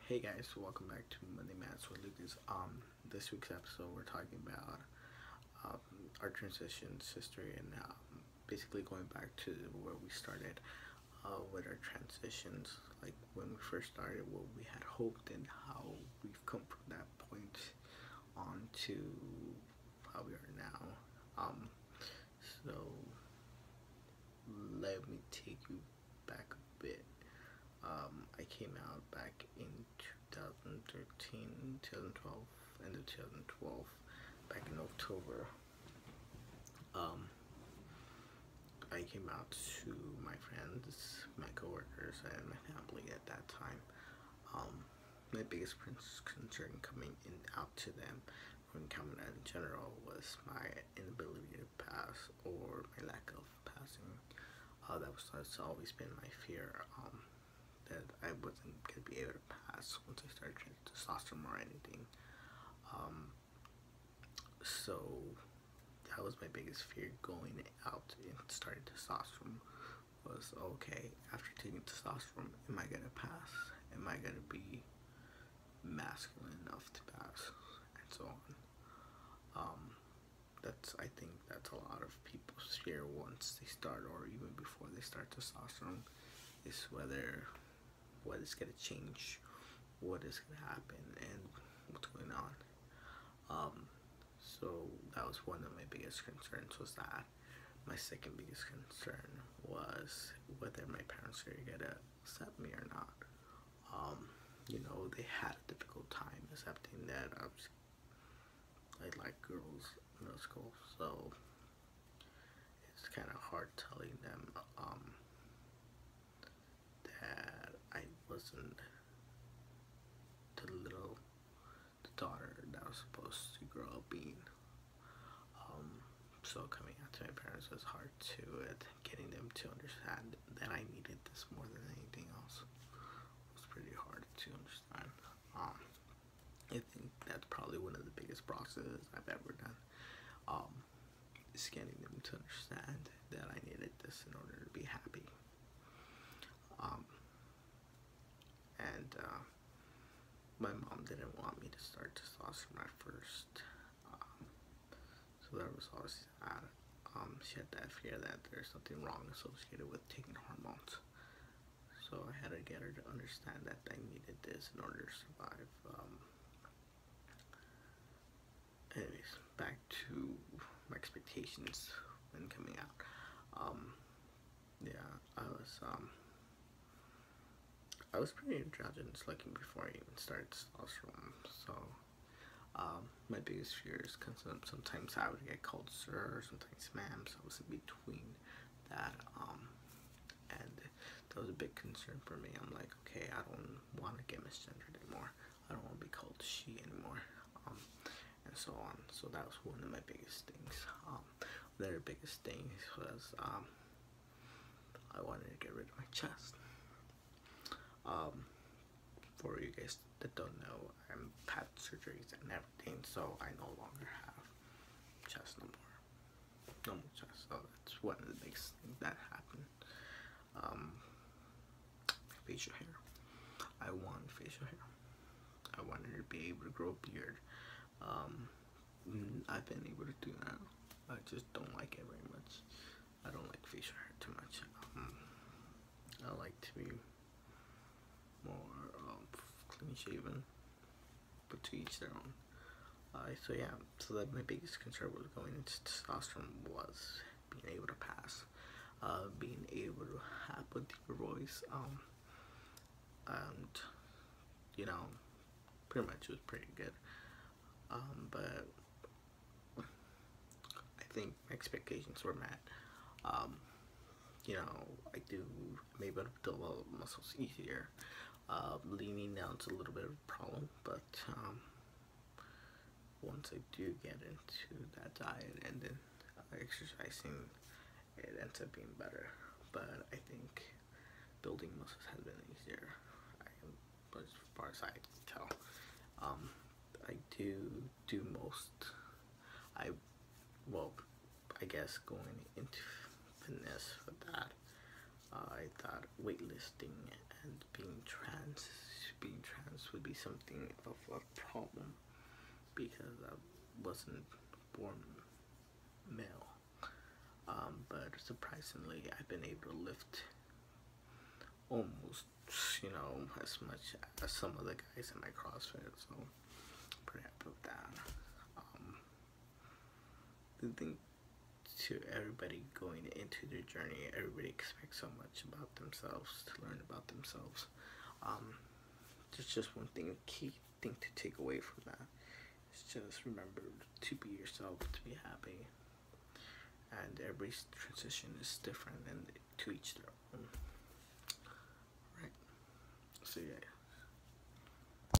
Hey guys, welcome back to Monday Maths with Lucas. This week's episode we're talking about um, our transitions history and basically going back to where we started with our transitions, like when we first started, what we had hoped and how we've come from that point on to how we are now. So let me take you back a bit. I came out back in 2013, 2012, end of 2012, back in October. I came out to my friends, my coworkers, and my family at that time. My biggest concern coming out to them when coming out in general was my inability to pass or my lack of passing. That's always been my fear. That I wasn't gonna be able to pass once I started drinking testosterone or anything. So that was my biggest fear going out and starting testosterone was, okay, after taking testosterone, am I gonna pass? Am I gonna be masculine enough to pass? And so on. I think that's a lot of people's fear once they start, or even before they start testosterone, is whether what is going to change, what is going to happen, and what's going on. So that was one of my biggest concerns, was that. My second biggest concern was whether my parents are going to accept me or not. They had a difficult time accepting that I like girls in middle school, so it's kind of hard telling them that I wasn't the daughter that I was supposed to grow up being. So coming out to my parents was hard too, at getting them to understand that I needed this more than anything else. It was pretty hard to understand. I think that's probably one of the biggest processes I've ever done. Is getting them to understand that I needed this in order to be happy. And my mom didn't want me to start testosterone at first. So that was always sad. She had that fear that there's something wrong associated with taking hormones. So I had to get her to understand that I needed this in order to survive. Anyways, back to my expectations when coming out. Yeah, I was pretty androgynous looking before I even started testosterone. So my biggest fear is because sometimes I would get called sir, sometimes ma'am, so I was in between that. And that was a big concern for me. I'm like, okay, I don't want to get misgendered anymore. I don't want to be called she anymore. And so on. So that was one of my biggest things. The other biggest thing was I wanted to get rid of my chest. For you guys that don't know, I'm had surgeries and everything, so I no longer have chest no more. No more chest. So that's one of the biggest things that happened. Facial hair. I want facial hair. I wanted to be able to grow a beard. I've been able to do that. I just don't like it very much. I don't like facial hair too much. I like to be more clean shaven, but to each their own. So yeah, so that my biggest concern was going into testosterone was being able to pass, being able to have a deeper voice, and pretty much it was pretty good. But I think my expectations were met. I'm able to develop muscles easier. Leaning down's a little bit of a problem, but once I do get into that diet and then exercising, it ends up being better. But I think building muscles has been easier, as far as I can tell. I do most. I guess going into fitness with that, I I thought weightlifting and being trans would be something of a problem because I wasn't born male. But surprisingly, I've been able to lift almost, as much as some of the guys in my CrossFit, so I'm pretty happy with that. The thing to everybody going into their journey, everybody expects so much about themselves, to learn about themselves. There's just one key thing to take away from that. It's just remember to be yourself, to be happy. And everybody's transition is different and to each their own. Right. So yeah.